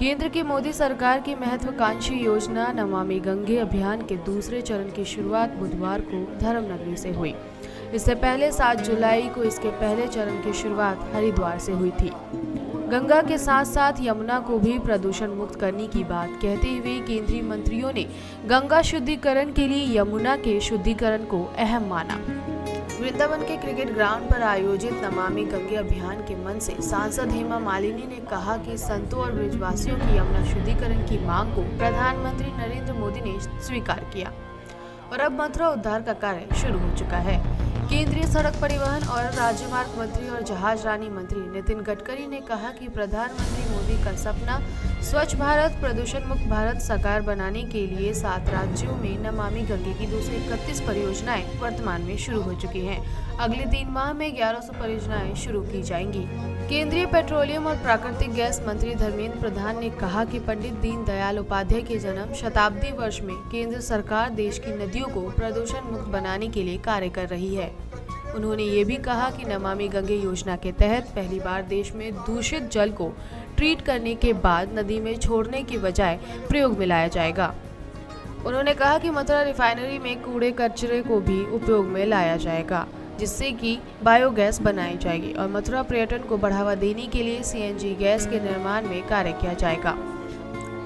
केंद्र की मोदी सरकार की महत्वाकांक्षी योजना नमामि गंगे अभियान के दूसरे चरण की शुरुआत बुधवार को धर्मनगरी से हुई। इससे पहले 7 जुलाई को इसके पहले चरण की शुरुआत हरिद्वार से हुई थी। गंगा के साथ साथ यमुना को भी प्रदूषण मुक्त करने की बात कहते हुए केंद्रीय मंत्रियों ने गंगा शुद्धिकरण के लिए यमुना के शुद्धिकरण को अहम माना। वृंदावन के क्रिकेट ग्राउंड पर आयोजित नमामि गंगे अभियान के मंच से सांसद हेमा मालिनी ने कहा कि संतों और ब्रजवासियों की यमुना शुद्धिकरण की मांग को प्रधानमंत्री नरेंद्र मोदी ने स्वीकार किया और अब मथुरा उद्धार का कार्य शुरू हो चुका है। केंद्रीय सड़क परिवहन और राजमार्ग मंत्री और जहाजरानी मंत्री नितिन गडकरी ने कहा कि प्रधानमंत्री मोदी का सपना स्वच्छ भारत प्रदूषण मुक्त भारत साकार बनाने के लिए 7 राज्यों में नमामि गंगे की 231 परियोजनाएं वर्तमान में शुरू हो चुकी हैं। अगले 3 माह में 1100 परियोजनाएं शुरू की जाएंगी। केंद्रीय पेट्रोलियम और प्राकृतिक गैस मंत्री धर्मेंद्र प्रधान ने कहा कि पंडित दीनदयाल उपाध्याय के जन्म शताब्दी वर्ष में केंद्र सरकार देश की नदियों को प्रदूषण मुक्त बनाने के लिए कार्य कर रही है। उन्होंने ये भी कहा कि नमामि गंगे योजना के तहत पहली बार देश में दूषित जल को ट्रीट करने के बाद नदी में छोड़ने के बजाय प्रयोग में लाया जाएगा। उन्होंने कहा कि मथुरा रिफाइनरी में कूड़े कचरे को भी उपयोग में लाया जाएगा, जिससे कि बायोगैस बनाई जाएगी और मथुरा पर्यटन को बढ़ावा देने के लिए सीएनजी गैस के निर्माण में कार्य किया जाएगा।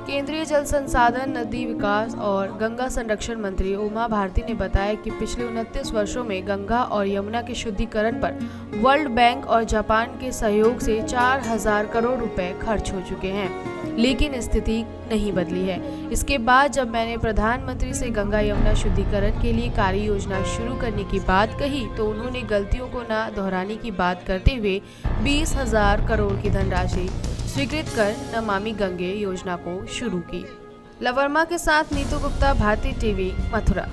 केंद्रीय जल संसाधन, नदी विकास और गंगा संरक्षण मंत्री उमा भारती ने बताया कि पिछले 29 वर्षों में गंगा और यमुना के शुद्धिकरण पर वर्ल्ड बैंक और जापान के सहयोग से 4000 करोड़ रुपए खर्च हो चुके हैं, लेकिन स्थिति नहीं बदली है। इसके बाद जब मैंने प्रधानमंत्री से गंगा यमुना शुद्धिकरण के लिए कार्य योजना शुरू करने की बात कही तो उन्होंने गलतियों को न दोहराने की बात करते हुए 20,000 करोड़ की धनराशि स्वीकृत कर नमामि गंगे योजना को शुरू की। लवर्मा के साथ नीतू गुप्ता, भारती टीवी, मथुरा।